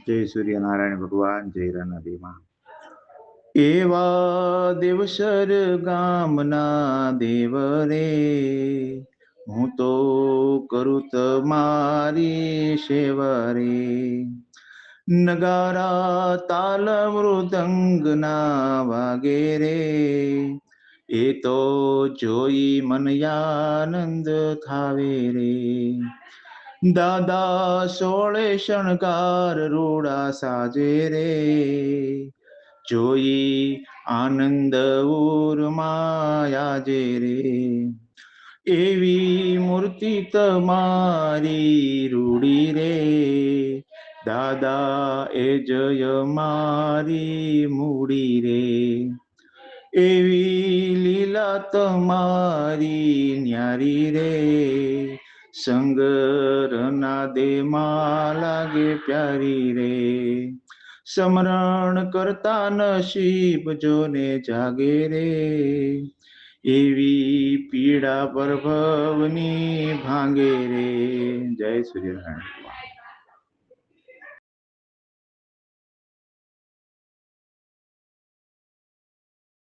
જય સૂર્યનારાયણ ભગવાન, જય રણદેમાં. એવા દેવસર ગામના દેવ રે, હું તો કરું તમારી સેવા રે. નગારા તાલ મૃદંગના વાગે રે, એ તો જોઈ મન આનંદ થાવે રે. દાદા સોળે શણગાર રૂડા સાજે રે, જોઈ આનંદ ઉરમાયાજે રે. એવી મૂર્તિ તમારી રૂડી રે, દાદા એ જય મારી મૂડી રે. એવી લીલા તમારી ન્યારી રે, સંગરના દેમાં લાગે પ્યારી રે. સ્મરણ કરતા નસીબ જોને જાગે રે, એવી પીડા પરભવની ભાંગે રે. જય સૂર્યનારાયણ.